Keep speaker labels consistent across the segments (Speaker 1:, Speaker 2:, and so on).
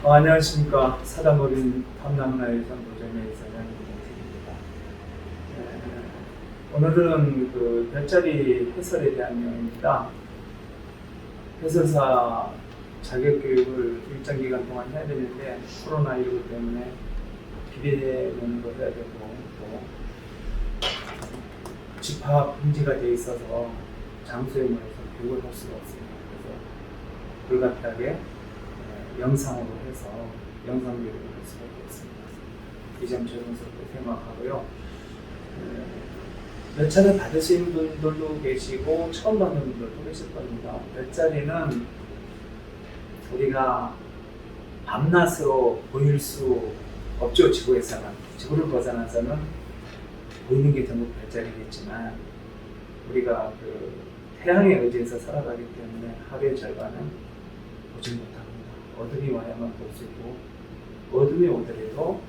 Speaker 1: 안녕하십니까. 사다모린 탐남나의선 도전의 이사장 김동식입니다. 오늘은 그 별자리 해설에 대한 내용입니다. 해설사 자격교육을 일정 기간 동안 해야 되는데 코로나19 때문에 비대면으로 해야 되고 또 집합 금지가 되어 있어서 장소에 모여서 교육을 할 수가 없습니다. 그래서 불가피하게 영상으로 해서 영상 교육을 할 수밖에 없습니다. 이 점 죄송스럽게 생각하고요. 몇 차례 받으신 분들도 계시고 처음 받는 분들도 계실 겁니다. 별자리는 우리가 밤낮으로 보일 수 없죠. 지구에서는. 지구를 벗어나서는 보이는 게 전부 별자리겠지만 우리가 그 태양에 의지해서 살아가기 때문에 하루의 절반은 보지 못합니다. 어둠이 와야만 볼 수 있고 어둠이 오더라도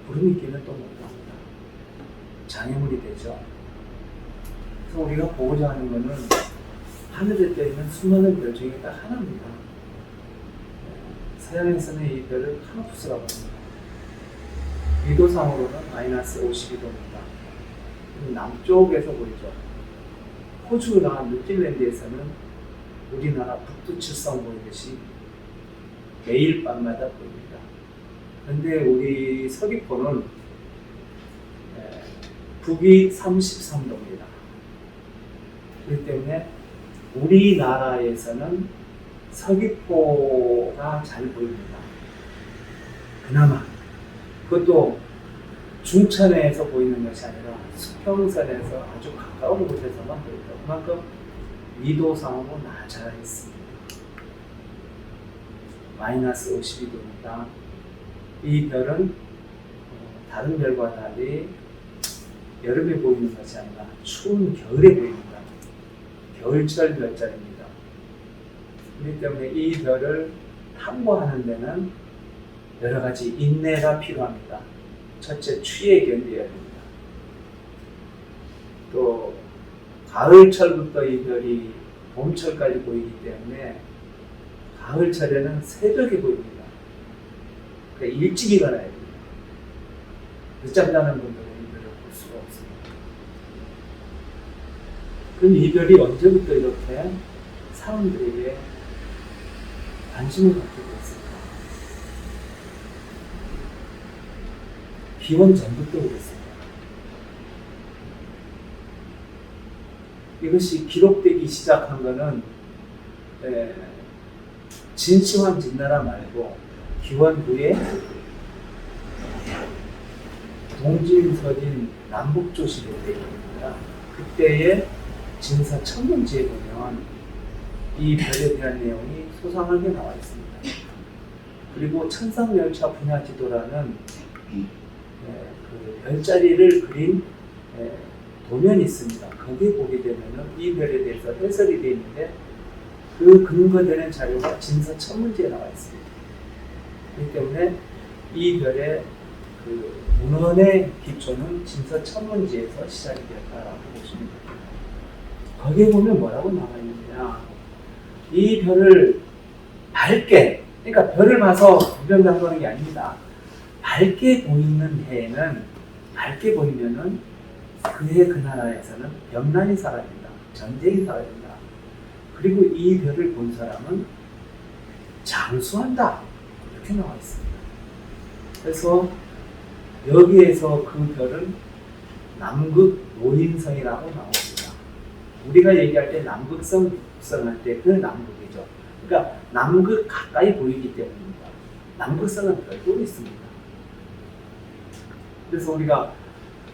Speaker 1: 구름이 끼면 또 못 봅니다. 장애물이 되죠. 그래서 우리가 보고자 하는 것은 하늘에 떠 있는 수많은 별 중에 딱 하나입니다. 서양에서는 이 별을 카노푸스라고 합니다. 위도상으로는 마이너스 52도입니다. 남쪽에서 보이죠. 호주나 뉴질랜드에서는 우리나라 북두칠성 보이듯이 매일 밤마다 보입니다. 그런데 우리 서귀포는 북위 33도입니다. 그렇기 때문에 우리나라에서는 서귀포가 잘 보입니다. 그나마 그것도 중천에서 보이는 것이 아니라 수평선에서 아주 가까운 곳에서만 보입니다. 그만큼 위도상으로 낮아 있습니다. 마이너스 52도입니다. 이 별은 다른 별과 달리 여름에 보이는 것이 아니라 추운 겨울에 보입니다. 겨울철 별자리입니다. 그렇기 때문에 이 별을 탐구하는 데는 여러 가지 인내가 필요합니다. 첫째, 추위에 견뎌야 됩니다. 또 가을철부터 이 별이 봄철까지 보이기 때문에 가을철에는 새벽에 보입니다. 그러니까 일찍 일어나야 됩니다. 늦잠 자는 분들은 이 별을 볼 수가 없습니다. 그럼 이 별이 언제부터 이렇게 사람들에게 관심을 갖게 됐을까? 기원 전부터 그랬습니다. 이것이 기록되기 시작한 것은 진시황 진나라 말고 기원 후에 동진, 서진, 남북조 시대 때입니다. 그때의 진사 천문지에 보면 이 별에 대한 내용이 소상하게 나와 있습니다. 그리고 천상열차 분야지도라는 그 별자리를 그린 도면이 있습니다. 거기에 보게 되면 이 별에 대해서 해설이 되어 있는데 그 근거되는 자료가 진사 천문지에 나와 있습니다. 그렇기 때문에 이 별의 그 문헌의 기초는 진사 천문지에서 시작이 되었다라고 보시면 됩니다. 거기에 보면 뭐라고 나와 있느냐? 이 별을 밝게, 그러니까 별을 봐서 구별하는 게 아닙니다. 밝게 보이는 해에는, 밝게 보이면은 그해 그 나라에서는 병난이 살아야 된다. 전쟁이 살아야 된다. 그리고 이 별을 본 사람은 장수한다. 이렇게 나와 있습니다. 그래서 여기에서 그 별은 남극 노인성이라고 나옵니다. 우리가 얘기할 때 남극성, 북극성 할 때 그 남극이죠. 그러니까 남극 가까이 보이기 때문입니다. 남극성은 별도로 있습니다. 그래서 우리가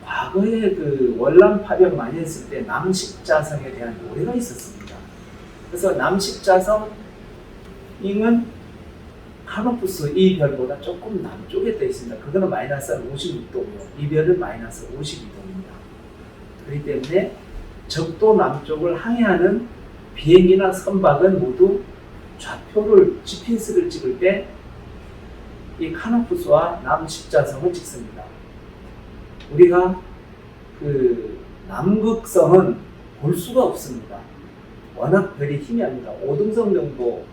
Speaker 1: 과거에 그 월남 파병 많이 했을 때 남십자성에 대한 노래가 있었습니다. 그래서 남십자성은 카노푸스 이 별보다 조금 남쪽에 떠 있습니다. 그거는 마이너스 56도고요. 이 별은 마이너스 52도입니다. 그렇기 때문에 적도 남쪽을 항해하는 비행기나 선박은 모두 좌표를 GPS를 찍을 때 이 카노푸스와 남십자성을 찍습니다. 우리가 그 남극성은 볼 수가 없습니다. 워낙 별이 희미합니다. 5등성 정도도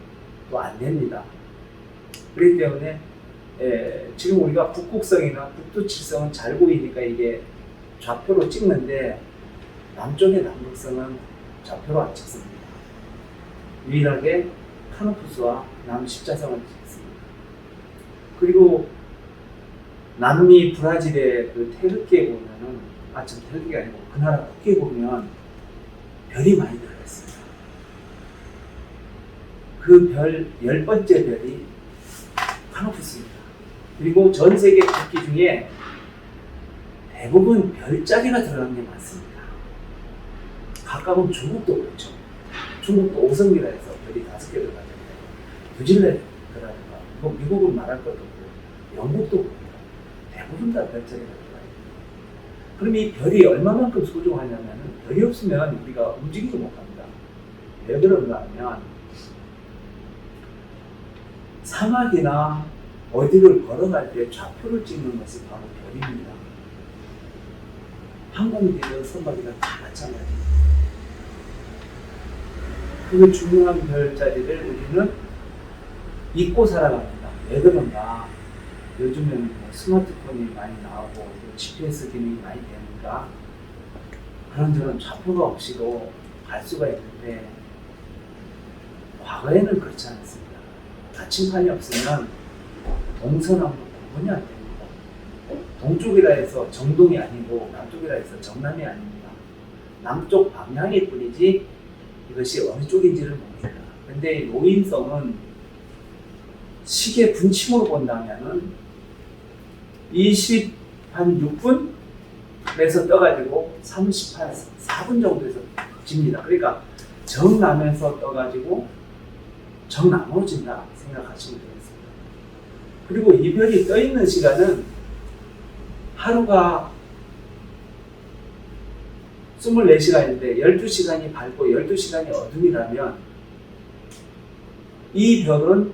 Speaker 1: 안 됩니다. 그렇기 때문에 지금 우리가 북극성이나 북두칠성은 잘 보이니까 이게 좌표로 찍는데 남쪽의 남극성은 좌표로 안 찍습니다. 유일하게 카노푸스와 남십자성을 찍습니다. 그리고 남미 브라질의 그 테르키에 보면은 테르키가 아니고 그 나라 국기에 보면 별이 많이 들어있습니다. 그 별 10번째 별이 카노푸스입니다. 그리고 전 세계 국기 중에 대부분 별자리가 들어간 게 많습니다. 가까운 중국도 그렇죠. 중국도 오성이라 해서 별이 5개 들어가잖아요. 뉴질랜드라든가 뭐 미국은 말할 것도 없고 영국도 그렇고 대부분 다 별자리가 들어가요. 그럼 이 별이 얼마만큼 소중하냐면 별이 없으면 우리가 움직이지 못합니다. 왜 그런가 하면 사막이나 어디를 걸어갈 때 좌표를 찍는 것이 바로 별입니다. 항공기든 선박이든 다 마찬가지입니다. 그 중요한 별자리를 우리는 잊고 살아갑니다. 왜 그런가? 요즘에는 뭐 스마트폰이 많이 나오고 GPS 기능이 많이 되니까 그런저런 좌표가 없이도 갈 수가 있는데 과거에는 그렇지 않았습니다. 나침판이 없으면 동서남북 구분이 안 됩니다. 동쪽이라 해서 정동이 아니고 남쪽이라 해서 정남이 아닙니다. 남쪽 방향일 뿐이지 이것이 어느 쪽인지를 모릅니다. 근데 노인성은 시계 분침으로 본다면은 20한 6분에서 떠가지고 30한 4분 정도에서 집니다. 그러니까 정남에서 떠가지고 정남으로 진다 생각하시면 되겠습니다. 그리고 이 별이 떠 있는 시간은 하루가 24시간인데 12시간이 밝고 12시간이 어둠이라면 이 별은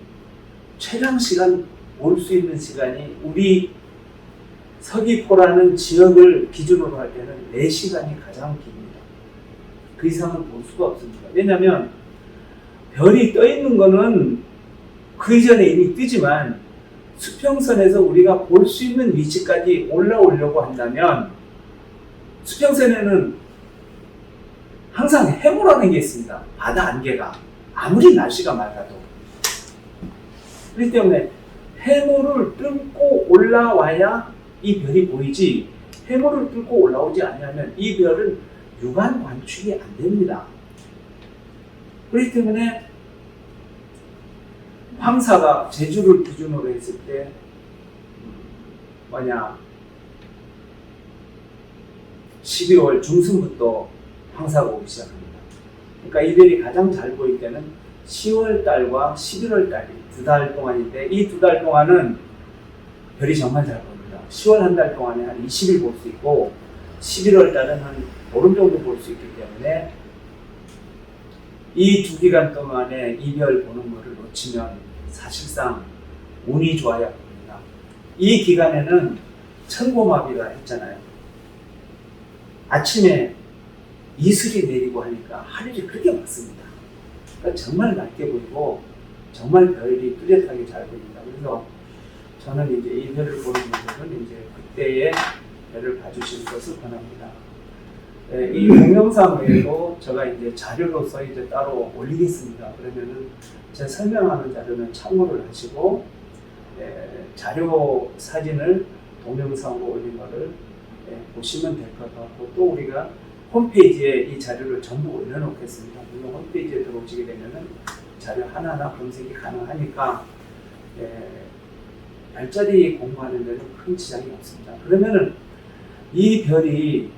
Speaker 1: 최장시간 볼 수 있는 시간이 우리 서귀포라는 지역을 기준으로 할 때는 4시간이 가장 깁니다. 그 이상은 볼 수가 없습니다. 왜냐하면 별이 떠 있는 거는 그 이전에 이미 뜨지만 수평선에서 우리가 볼 수 있는 위치까지 올라오려고 한다면 수평선에는 항상 해무라는 게 있습니다. 바다 안개가 아무리 날씨가 맑아도. 그렇기 때문에 해무를 뚫고 올라와야 이 별이 보이지 해무를 뚫고 올라오지 않으면 이 별은 육안 관측이 안 됩니다. 그렇기 때문에 황사가 제주를 기준으로 했을 때 만약 12월 중순부터 황사가 오기 시작합니다. 그러니까 이 별이 가장 잘 보일 때는 10월 달과 11월 달이 2달 동안인데 이 2달 동안은 별이 정말 잘 보입니다. 10월 한 달 동안에 한 20일 볼 수 있고 11월 달은 한 보름 정도 볼 수 있기 때문에 이 2기간 동안에 이 별 보는 것을 놓치면 사실상 운이 좋아야 합니다. 이 기간에는 천고마비가 했잖아요. 아침에 이슬이 내리고 하니까 하늘이 그렇게 맑습니다. 그러니까 정말 맑게 보이고 정말 별이 뚜렷하게 잘 보입니다. 그래서 저는 이제 이 별을 보는 분들은 이제 그때의 별을 봐주실 것을 권합니다. 이 동영상 외에도 제가 이제 자료로서 이제 따로 올리겠습니다. 그러면은 제가 설명하는 자료는 참고를 하시고 자료 사진을 동영상으로 올린 거를 보시면 될 것 같고 또 우리가 홈페이지에 이 자료를 전부 올려놓겠습니다. 물론 홈페이지에 들어오시게 되면은 자료 하나하나 검색이 가능하니까 별자리 공부하는 데는 큰 지장이 없습니다. 그러면은 이 별이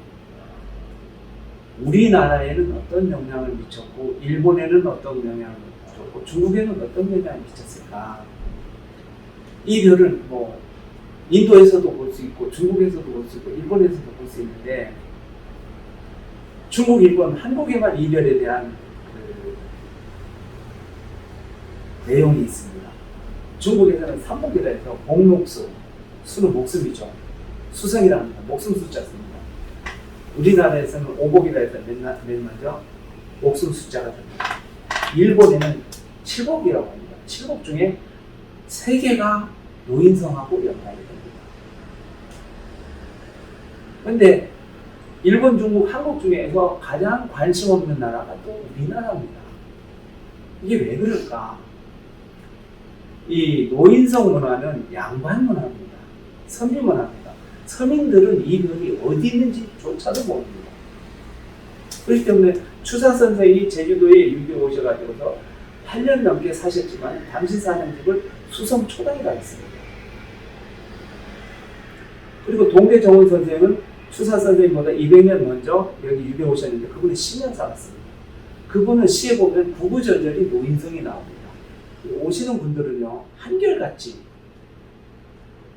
Speaker 1: 우리나라에는 어떤 영향을 미쳤고 일본에는 어떤 영향을 미쳤고 중국에는 어떤 영향을 미쳤을까? 이 별은 뭐 인도에서도 볼 수 있고 중국에서도 볼 수 있고 일본에서도 볼 수 있는데 중국, 일본, 한국에만 이 별에 대한 그 내용이 있습니다. 중국에서는 삼복이라 해서 복록수, 수는 목숨이죠. 수성이라는 건 목숨 숫자 씁니다. 우리나라에서는 오복이라 해서 맨 먼저 목숨 숫자가 됩니다. 일본에는 칠복이라고 합니다. 칠복 중에 세 개가 노인성하고 연관이 됩니다. 그런데 일본, 중국, 한국 중에서 가장 관심 없는 나라가 또 우리나라입니다. 이게 왜 그럴까? 이 노인성 문화는 양반 문화입니다. 서민 문화입니다. 서민들은 이 별이 어디 있는지조차도 모릅니다. 그렇기 때문에 추사 선생이 제주도에 유교 오셔가지고서 8년 넘게 사셨지만 당신 사는 집을 수성 초당에 가셨습니다. 그리고 동대 정원 선생은 추사 선생님보다 200년 먼저 여기 유교 오셨는데 그분은 10년 살았습니다. 그분은 시에 보면 구구절절히 노인성이 나옵니다. 오시는 분들은요, 한결같이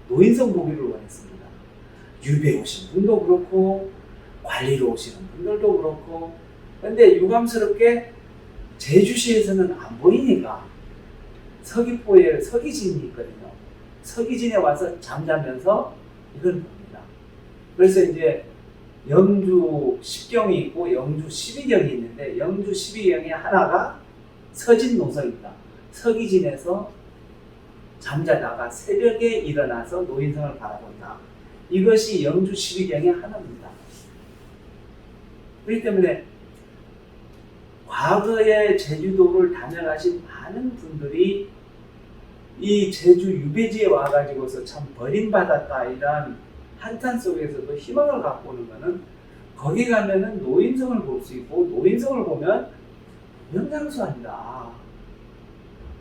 Speaker 1: 노인성 보기를 원했습니다. 유배 오신 분도 그렇고, 관리로 오시는 분들도 그렇고, 근데 유감스럽게 제주시에서는 안 보이니까 서귀포에 서기진이 있거든요. 서기진에 와서 잠자면서 이걸 봅니다. 그래서 이제 영주 10경이 있고 영주 12경이 있는데 영주 12경의 하나가 서진 노석입니다. 서기진에서 잠자다가 새벽에 일어나서 노인성을 바라본다. 이것이 영주 12경의 하나입니다. 그렇기 때문에 과거에 제주도를 다녀가신 많은 분들이 이 제주 유배지에 와가지고서 참 버림받았다 이런 한탄 속에서도 희망을 갖고 오는 것은 거기 가면은 노인성을 볼 수 있고 노인성을 보면 명장수한다.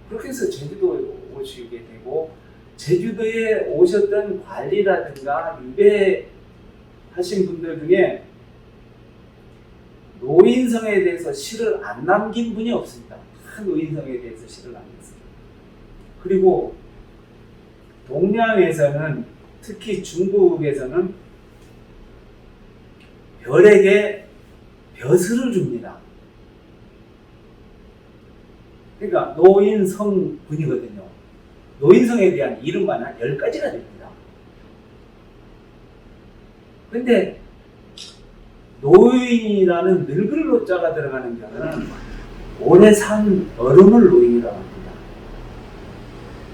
Speaker 1: 그렇게 해서 제주도에 오시게 되고 제주도에 오셨던 관리라든가 유배하신 분들 중에 노인성에 대해서 시를 안 남긴 분이 없습니다. 다 노인성에 대해서 시를 남겼습니다. 그리고 동양에서는 특히 중국에서는 별에게 벼슬을 줍니다. 그러니까 노인성분이거든요. 노인성에 대한 이름만 한 10가지가 됩니다. 근데 노인이라는 늙을 노자가 들어가는 경우는 오래 산 어른을 노인이라고 합니다.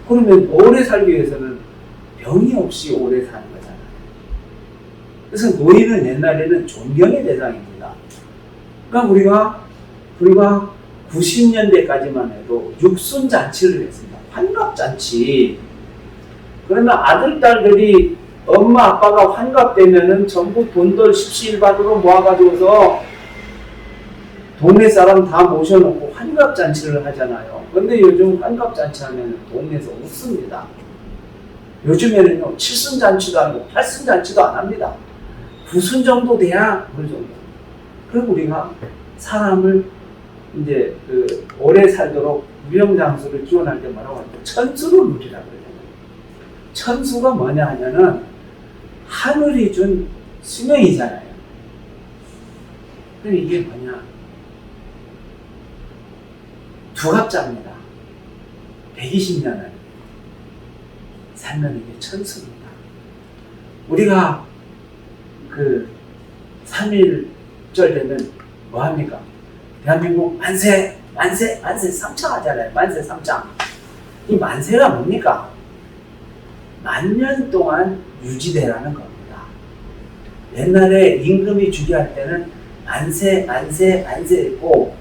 Speaker 1: 그러면 오래 살기 위해서는 병이 없이 오래 사는 거잖아요. 그래서 노인은 옛날에는 존경의 대상입니다. 그러니까 우리가 불과 90년대까지만 해도 육순잔치를 했습니다. 환갑잔치. 그러면 아들, 딸들이 엄마, 아빠가 환갑되면은 전부 돈들 십시일반으로 모아가지고서 동네 사람 다 모셔놓고 환갑잔치를 하잖아요. 근데 요즘 환갑잔치 하면 동네에서 웃습니다. 요즘에는요, 7순잔치도 하고 8순잔치도 안 합니다. 9순 정도 돼야 그 정도. 그리고 우리가 사람을 이제 오래 살도록 무병장수를 기원할 때 뭐라고 하죠? 천수를 누리라고 그러잖아요. 천수가 뭐냐 하면은 하늘이 준 수명이잖아요. 그럼 이게 뭐냐? 두갑자입니다. 120년을 살면 이게 천수입니다. 우리가 3.1절 되면 뭐합니까? 대한민국 만세, 만세, 만세 삼창하잖아요. 만세 삼창. 이 만세가 뭡니까? 만년 동안 유지되라는 겁니다. 옛날에 임금이 주기할 때는 만세, 만세, 만세 했고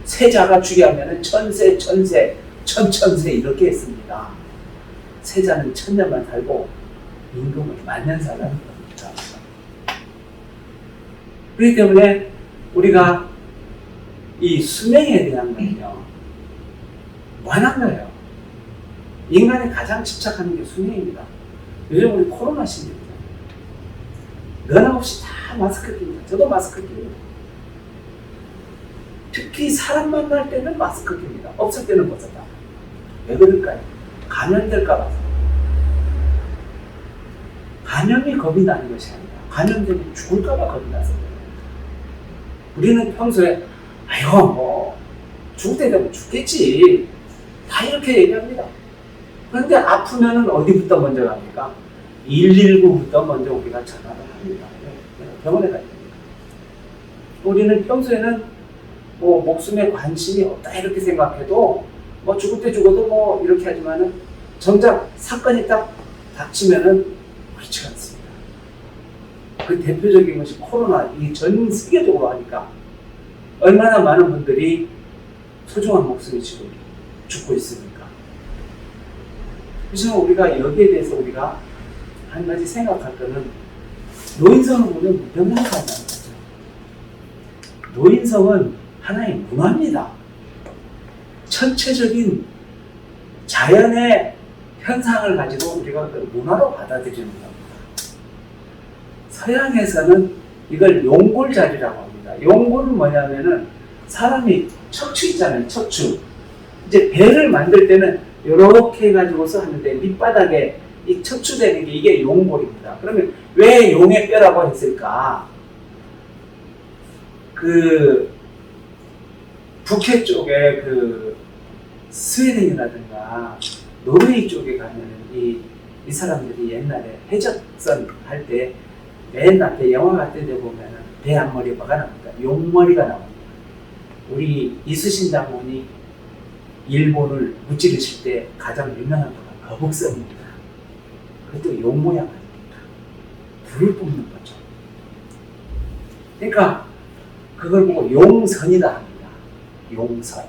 Speaker 1: 세자가 주기하면은 천세, 천세, 천천세 이렇게 했습니다. 세자는 1000년만 살고 임금은 만년 살라는 겁니다. 그렇기 때문에 우리가 이 수명에 대한 건요, 무한한 거예요. 인간이 가장 집착하는 게 수명입니다. 요즘 우리 코로나 시대입니다. 면 없이 다 마스크 낍니다. 저도 마스크 낍니다. 특히 사람 만날 때는 마스크 낍니다. 없을 때는 벗었다. 왜 그럴까요? 감염될까 봐서. 감염이 겁이 나는 것이 아니라 감염되면 죽을까 봐 겁이 나서 그래요. 우리는 평소에 아이고 뭐 죽을 때 되면 죽겠지 다 이렇게 얘기합니다. 그런데 아프면은 어디부터 먼저 갑니까? 119부터 먼저 우리가 전화를 합니다. 병원에 가야 됩니다. 우리는 평소에는 뭐 목숨에 관심이 없다 이렇게 생각해도 뭐 죽을 때 죽어도 뭐 이렇게 하지만은 정작 사건이 딱 닥치면은 그렇지 않습니다. 그 대표적인 것이 코로나, 이 전 세계적으로 하니까 얼마나 많은 분들이 소중한 목숨이 지금 죽고 있습니까? 그래서 우리가 여기에 대해서 우리가 한 가지 생각할 거는 노인성을 보면 무병장수하다는 거죠. 노인성은 하나의 문화입니다. 전체적인 자연의 현상을 가지고 우리가 그 문화로 받아들이는 겁니다. 서양에서는 이걸 용골자리라고 합니다. 용골은 뭐냐면은 사람이 척추 있잖아요. 척추. 이제 배를 만들 때는 이렇게 해가지고서 하는데 밑바닥에 이 척추되는 게 이게 용골입니다. 그러면 왜 용의 뼈라고 했을까? 그 북해 쪽에 그 스웨덴이라든가 노르웨이 쪽에 가면은 이 사람들이 옛날에 해적선 할 때 맨 앞에 영화 같은 데 보면은 배 앞머리에 뭐가 나옵니까? 용머리가 나옵니다. 우리 이순신 장군이 일본을 무찌르실 때 가장 유명한 거가 거북선입니다. 그것도 용 모양 아닙니까? 불을 뿜는 거죠. 그러니까 그걸 보고 용선이다 합니다. 용선.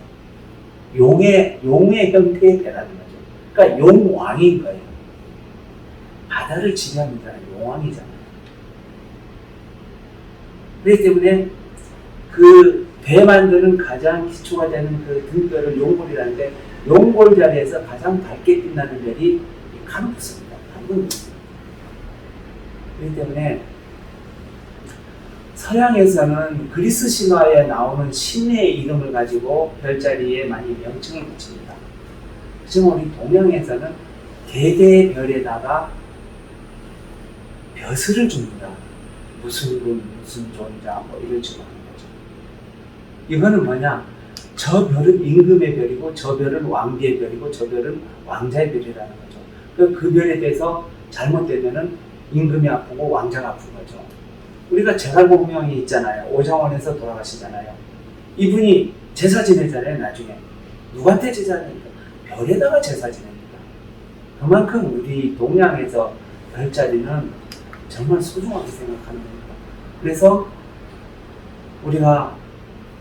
Speaker 1: 용의 형태의 배라는 거죠. 그러니까 용왕인 거예요. 바다를 지배하는 자는 용왕이잖아요. 그렇기 때문에 그 배 만드는 가장 기초가 되는 그 등뼈를 용골이라는데 용골 자리에서 가장 밝게 빛나는 별이 카노푸스입니다. 그렇기 때문에 서양에서는 그리스 신화에 나오는 신의 이름을 가지고 별자리에 많이 명칭을 붙입니다. 하지만 우리 동양에서는 개개의 별에다가 벼슬을 줍니다. 무슨 군, 무슨 존자, 뭐 이런 식으로 하는 거죠. 이거는 뭐냐? 저 별은 임금의 별이고, 저 별은 왕비의 별이고, 저 별은 왕자의 별이라는 거죠. 그 별에 대해서 잘못되면은 임금이 아프고 왕자가 아픈 거죠. 우리가 제갈공명이 있잖아요. 오정원에서 돌아가시잖아요. 이분이 제사 지내잖아요. 나중에 누구한테 제사 지냅니까? 별에다가 제사 지냅니다. 그만큼 우리 동양에서 별자리는 정말 소중하게 생각하는 겁니다. 그래서 우리가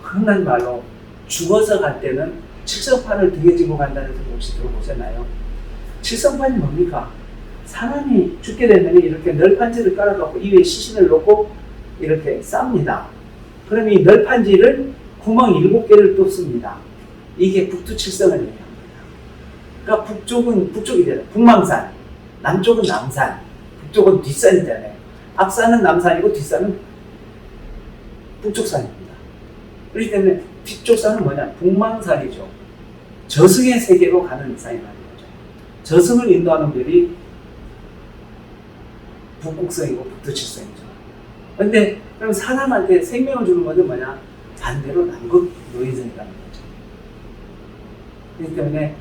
Speaker 1: 흔한 말로 죽어서 갈 때는 칠성판을 등에 지고 간다는 소리 혹시 들어보셨나요? 칠성판이 뭡니까? 사람이 죽게 되면 이렇게 널판지를 깔아갖고 이 위에 시신을 놓고 이렇게 쌉니다. 그럼 이 널판지를 구멍 7개를 뚫습니다. 이게 북두칠성을 얘기합니다. 그러니까 북쪽이잖아요. 북망산, 남쪽은 남산, 북쪽은 뒷산이잖아요. 앞산은 남산이고 뒷산은 북쪽산입니다. 그렇기 때문에 뒤쪽 산은 뭐냐? 북망산이죠. 저승의 세계로 가는 산이 라는 거죠. 저승을 인도하는 별이 북극성이고 북두칠성이죠. 그런데 그럼 사람한테 생명을 주는 것은 뭐냐? 반대로 남극 노인성이라는 거죠. 그렇기 때문에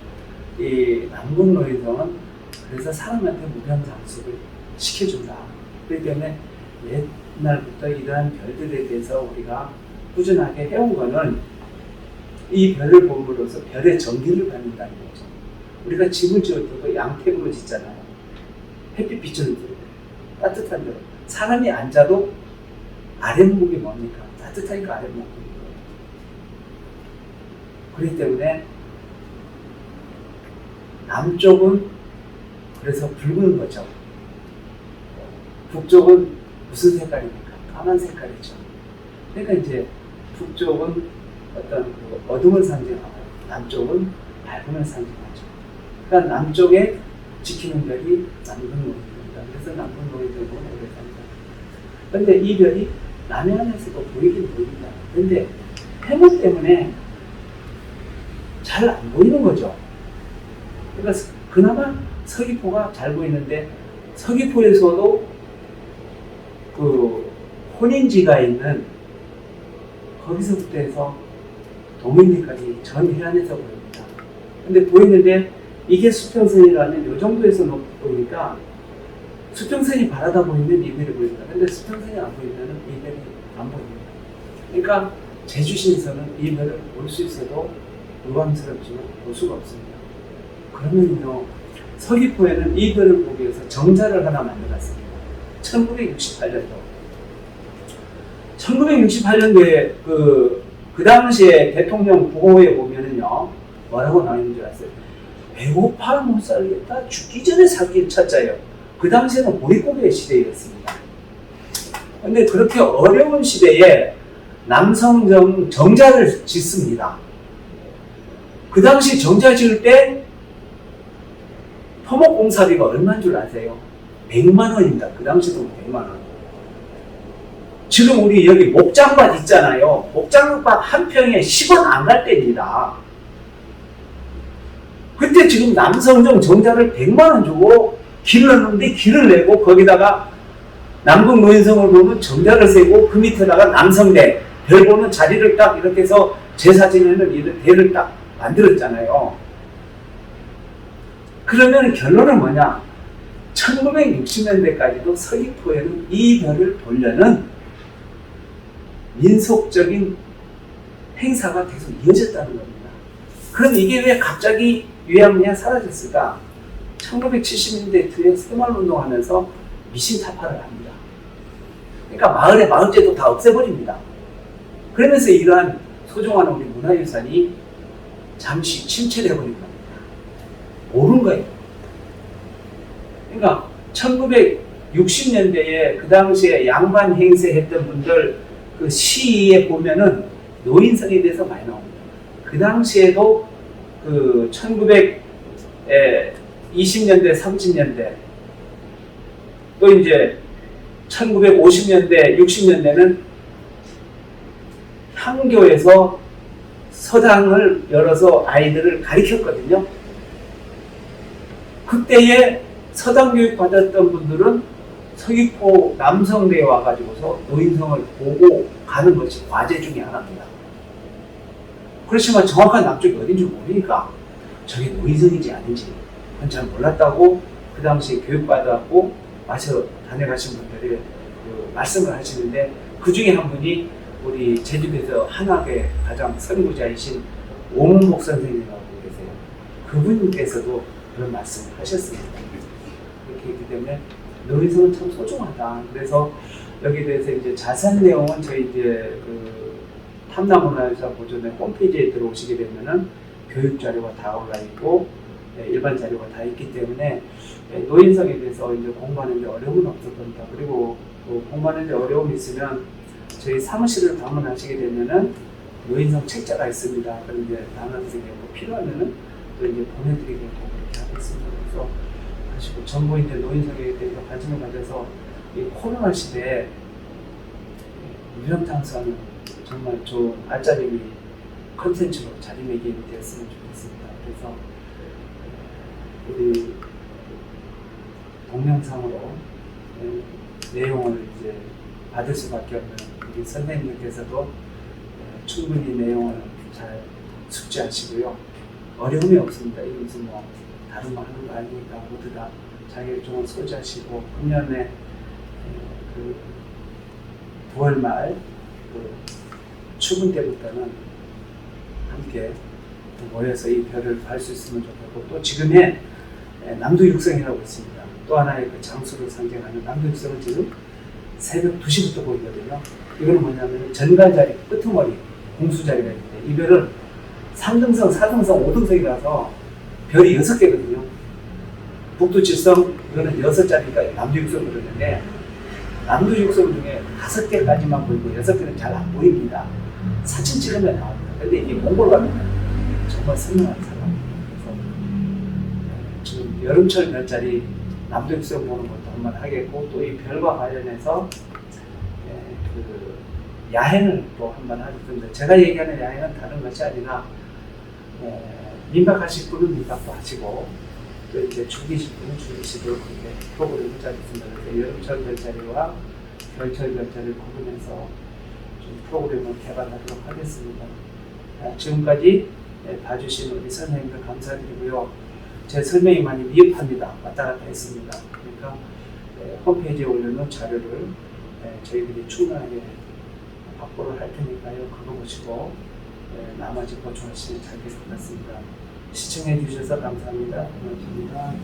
Speaker 1: 이 남극 노인성은 그래서 사람한테 무병장수를 시켜준다. 그렇기 때문에 옛날부터 이러한 별들에 대해서 우리가 꾸준하게 해온 거는 이 별을 봄으로써 별의 전기를 받는다는 거죠. 우리가 집을 지을 때도 양택으로 짓잖아요. 햇빛 비추는 데로 따뜻한 데로. 사람이 앉아도 아랫목이 뭡니까? 따뜻하니까 아랫목이 거예요. 그렇기 때문에 남쪽은 그래서 붉은 거죠. 북쪽은 무슨 색깔입니까? 까만 색깔이죠. 그러니까 이제 북쪽은 어떤 그 어둠을 상징하고 남쪽은 밝음을 상징하죠. 그러니까 남쪽에 지키는 별이 남극노인입니다. 그래서 남극노인들은 오래 삽니다. 그런데 이 별이 남해안에서도 보이긴 보입니다. 그런데 해무 때문에 잘 안 보이는 거죠. 그러니까 그나마 서귀포가 잘 보이는데 서귀포에서도 그 혼인지가 있는 거기서부터 해서 도민리까지 전 해안에서 보입니다. 근데 보이는데 이게 수평선이라면 이 정도에서 보이니까 수평선이 바라다 보이면 이별이 보입니다. 근데 수평선이 안 보이면 이별이 안 보입니다. 그러니까 제주시에서는 이 별을 볼 수 있어도 의왕스럽지만 볼 수가 없습니다. 그러면요 서귀포에는 이 별을 보기 위해서 정자를 하나 만들었습니다. 1968년도. 1968년도에 그 당시에 대통령 구호에 보면은요, 뭐라고 나와 있는 줄 아세요? 배고파 못 살겠다. 죽기 전에 살길 찾자요. 그 당시에는 보릿고개 시대였습니다. 근데 그렇게 어려운 시대에 남성 정자를 짓습니다. 그 당시 정자 지을 때 토목공사비가 얼마인 줄 아세요? 100만 원입니다. 그 당시도 100만 원. 지금 우리 여기 목장밭 있잖아요. 목장밭 한 평에 10원 안 갈 때입니다. 그때 지금 남성정 정자를 100만 원 주고 길렀는데 길을 내고 거기다가 남북 노인성을 보면 정자를 세고 그 밑에다가 남성대 별 보는 자리를 딱 이렇게 해서 제사 지내는 이런 대를 딱 만들었잖아요. 그러면 결론은 뭐냐? 1960년대까지도 서귀포에는 이 별을 보려는 민속적인 행사가 계속 이어졌다는 겁니다. 그럼 이게 왜 갑자기 유야무야 사라졌을까? 1970년대 뒤에 새마을운동 하면서 미신타파를 합니다. 그러니까 마을의 마을제도 다 없애버립니다. 그러면서 이러한 소중한 우리 문화유산이 잠시 침체되어버린 겁니다. 모르는 거예요. 그러니까 1960년대에 그 당시에 양반 행세했던 분들 그 시에 보면은 노인성에 대해서 많이 나옵니다. 그 당시에도 그 1920년대, 30년대 또 이제 1950년대, 60년대는 향교에서 서당을 열어서 아이들을 가르쳤거든요. 그때에 서당 교육 받았던 분들은 서귀포 남성대에 와가지고서 노인성을 보고 가는 것이 과제 중에 하나입니다. 그렇지만 정확한 남쪽이 어딘지 모르니까 저게 노인성인지 아닌지 그건 잘 몰랐다고 그 당시에 교육받았고 마셔 다녀가신 분들이 말씀을 하시는데 그 중에 한 분이 우리 제주도에서 한학의 가장 선구자이신 오문복 선생님이라고 계세요. 그분께서도 그런 말씀을 하셨습니다. 그렇게 했기 때문에 노인성은 참 소중하다. 그래서 여기에 대해서 이제 자세한 내용은 저희 이제 그 탐나문화유산 보존의 홈페이지에 들어오시게 되면은 교육 자료가 다 올라 있고 일반 자료가 다 있기 때문에 노인성에 대해서 이제 공부하는데 어려움은 없을 겁니다. 그리고 공부하는데 어려움이 있으면 저희 사무실을 방문하시게 되면은 노인성 책자가 있습니다. 그럼 이제 담당선생님이 필요하면은 또 이제 보내드리고 그렇게 하겠습니다. 그래서 하시고 전부 이제 노인성에 대해서 관심을 가져서 이 코로나 시대에 유령탕수하는 정말 좋은 알짜배기 컨텐츠로 자리매김되었으면 좋겠습니다. 그래서 우리 동영상으로 내용을 이제 받을 수밖에 없는 우리 선생님께서도 충분히 내용을 잘 숙지하시고요. 어려움이 없습니다. 이게 무슨 뭐 다른 거 하는 거 아니니까 모두 다 자격증을 소지하시고 금년에 그 9월 말 그 추분 때부터는 함께 모여서 이 별을 볼 수 있으면 좋겠고 또 지금의 남도육성이라고 있습니다. 또 하나의 그 장수를 상징하는 남도육성은 지금 새벽 2시부터 보이거든요. 이건 뭐냐면 전갈자리, 끄트머리, 공수자리가 있는데 이 별은 3등성, 4등성, 5등성이라서 별이 6개거든요. 북두칠성 이거는 6자리가 남도육성 그러는데 남도육성 중에 5개까지만 보이고 6개는 잘 안 보입니다. 사진 찍으면 나옵니다. 근데 이게 몽골 가면 정말 선명한 사람입니다. 그래서 지금 여름철 별자리 남도육성 보는 것도 한번 하겠고 또 이 별과 관련해서 그 야행을 또 한번 하겠습니다. 제가 얘기하는 야행은 다른 것이 아니라 민박하실 분은 민박도 하시고 또 이제 죽이실 분은 죽이시도록 그렇게 프로그램을 짜겠습니다. 그래서 여름철 별자리와 겨울철 별자리를 구분해서 좀 프로그램을 개발하도록 하겠습니다. 지금까지 봐주신 우리 선생님들 감사드리고요. 제 설명이 많이 미흡합니다. 왔다 갔다 했습니다. 그러니까 홈페이지에 올려놓은 자료를 저희들이 충분하게 확보를 할 테니까요. 그거 보시고 나머지 보충하시면 잘 될 것 같습니다. 시청해 주셔서 감사합니다. 고맙습니다.